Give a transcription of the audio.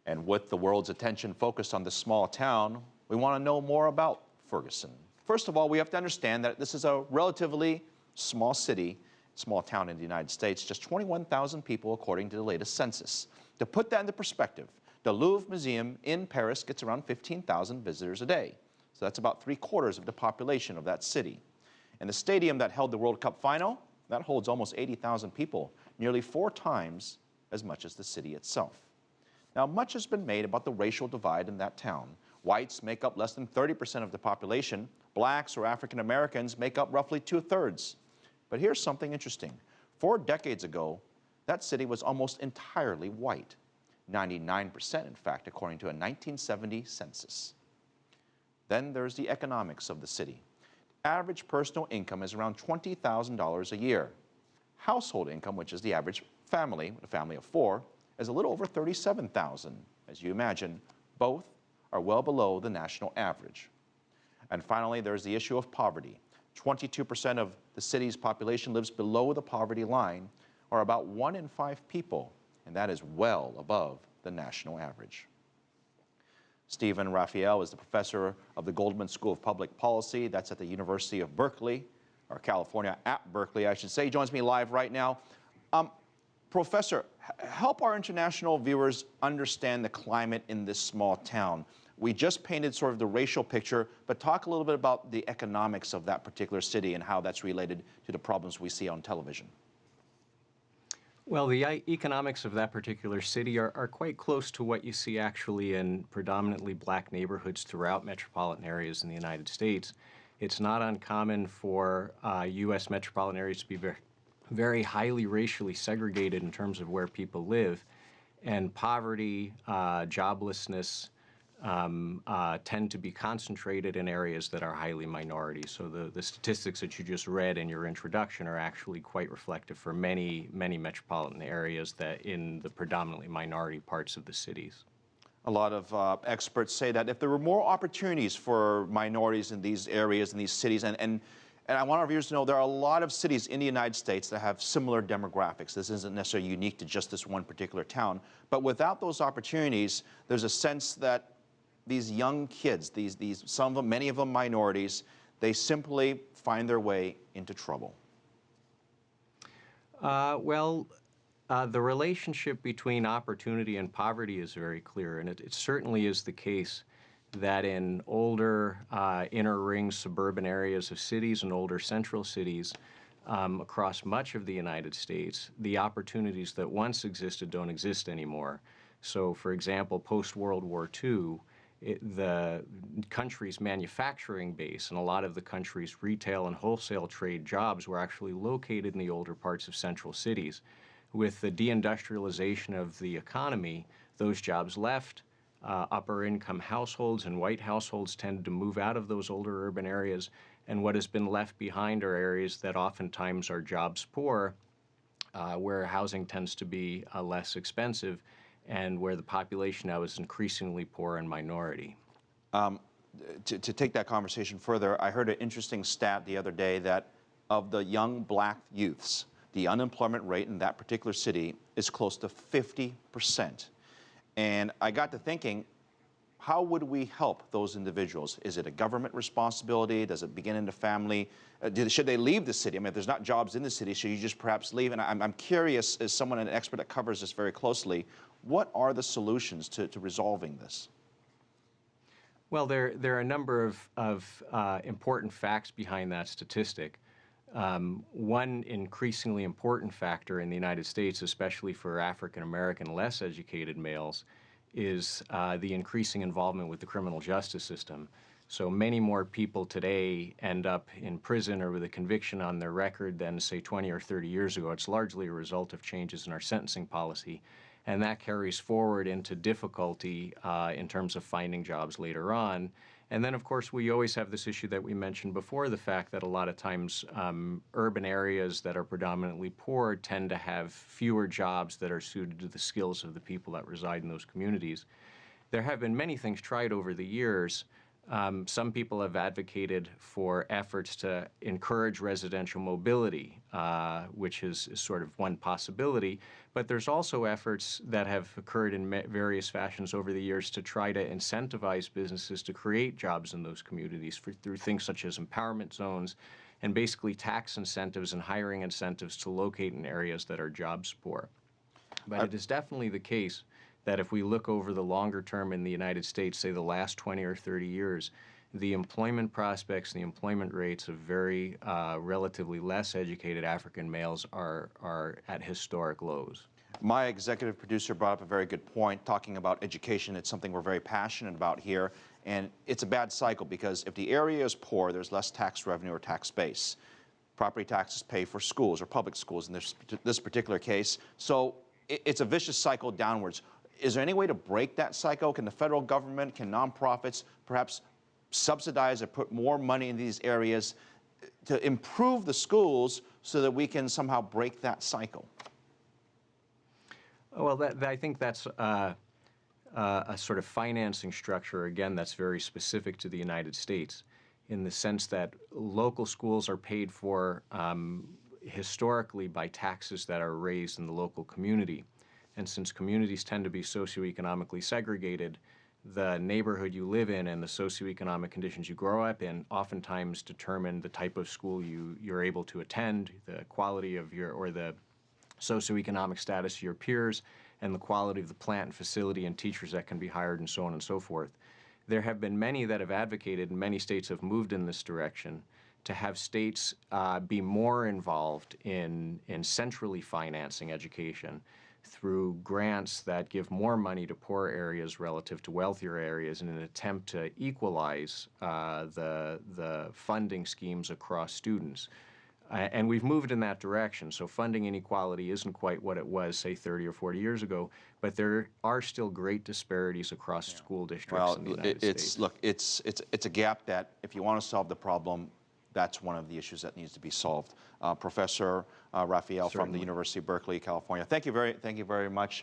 And with the world's attention focused on this small town, we want to know more about Ferguson. First of all, we have to understand that this is a relatively small city, small town in the United States, just 21,000 people according to the latest census. To put that into perspective, the Louvre Museum in Paris gets around 15,000 visitors a day. So that's about 3/4 of the population of that city. And the stadium that held the World Cup final, that holds almost 80,000 people, nearly 4 times as much as the city itself. Now, much has been made about the racial divide in that town. Whites make up less than 30% of the population. Blacks or African Americans make up roughly 2/3. But here's something interesting. 4 decades ago, that city was almost entirely white. 99%, in fact, according to a 1970 census. Then there's the economics of the city. Average personal income is around $20,000 a year. Household income, which is the average family, a family of 4, is a little over $37,000. As you imagine, both are well below the national average. And finally, there's the issue of poverty. 22% of the city's population lives below the poverty line, or about 1 in 5 people, and that is well above the national average. Stephen Raphael is the professor of the Goldman School of Public Policy. That's at the University of Berkeley, or California at Berkeley, I should say. He joins me live right now. Professor, help our international viewers understand the climate in this small town. We just painted sort of the racial picture, but talk a little bit about the economics of that particular city and how that's related to the problems we see on television. Well, the economics of that particular city are quite close to what you see actually in predominantly black neighborhoods throughout metropolitan areas in the United States. It's not uncommon for U.S. metropolitan areas to be very highly racially segregated in terms of where people live, and poverty, joblessness tend to be concentrated in areas that are highly minority. So the statistics that you just read in your introduction are actually quite reflective for many, many metropolitan areas that in the predominantly minority parts of the cities. A lot of experts say that if there were more opportunities for minorities in these areas, in these cities, and I want our viewers to know there are a lot of cities in the United States that have similar demographics. This isn't necessarily unique to just this one particular town. But without those opportunities, there's a sense that these young kids, some of them, many of them minorities, they simply find their way into trouble. The relationship between opportunity and poverty is very clear, and it certainly is the case that in older inner ring suburban areas of cities and older central cities across much of the United States, the opportunities that once existed don't exist anymore. So, for example, post-World War II, the country's manufacturing base and a lot of the country's retail and wholesale trade jobs were actually located in the older parts of central cities. With the deindustrialization of the economy, those jobs left. Upper income households and white households tended to move out of those older urban areas, and what has been left behind are areas that oftentimes are jobs poor, where housing tends to be less expensive, and where the population now is increasingly poor and minority. To take that conversation further, I heard an interesting stat the other day that of the young black youths, the unemployment rate in that particular city is close to 50%. And I got to thinking, how would we help those individuals? Is it a government responsibility? Does it begin in the family? Should they leave the city? I mean, if there's not jobs in the city, should you just perhaps leave? And I'm curious, as someone, an expert that covers this very closely, what are the solutions to resolving this? Well, there are a number of important facts behind that statistic. One increasingly important factor in the United States, especially for African American less educated males, is the increasing involvement with the criminal justice system. So many more people today end up in prison or with a conviction on their record than, say, 20 or 30 years ago. It's largely a result of changes in our sentencing policy, and that carries forward into difficulty in terms of finding jobs later on. And then, of course, we always have this issue that we mentioned before, the fact that a lot of times urban areas that are predominantly poor tend to have fewer jobs that are suited to the skills of the people that reside in those communities. There have been many things tried over the years Some people have advocated for efforts to encourage residential mobility, which is sort of one possibility. But there's also efforts that have occurred in various fashions over the years to try to incentivize businesses to create jobs in those communities through things such as empowerment zones and basically tax incentives and hiring incentives to locate in areas that are jobs poor. But it is definitely the case that if we look over the longer term in the United States, say the last 20 or 30 years, the employment prospects, the employment rates of very relatively less educated African males are at historic lows. My executive producer brought up a very good point, talking about education. It's something we're very passionate about here, and it's a bad cycle because if the area is poor, there's less tax revenue or tax base. Property taxes pay for schools or public schools in this particular case, so it's a vicious cycle downwards. Is there any way to break that cycle? Can the federal government, can nonprofits perhaps subsidize or put more money in these areas to improve the schools so that we can somehow break that cycle? Well, I think that's a sort of financing structure, again, that's very specific to the United States in the sense that local schools are paid for historically by taxes that are raised in the local community. And since communities tend to be socioeconomically segregated, the neighborhood you live in and the socioeconomic conditions you grow up in oftentimes determine the type of school you're able to attend, the quality of or the socioeconomic status of your peers, and the quality of the plant and facility and teachers that can be hired and so on and so forth. There have been many that have advocated, and many states have moved in this direction, to have states be more involved in centrally financing education through grants that give more money to poor areas relative to wealthier areas in an attempt to equalize the funding schemes across students. And we've moved in that direction, so funding inequality isn't quite what it was, say, 30 or 40 years ago, but there are still great disparities across school districts in the United States. Look, it's a gap that, if you want to solve the problem, that's one of the issues that needs to be solved. Professor Raphael from the University of Berkeley, California, thank you very much.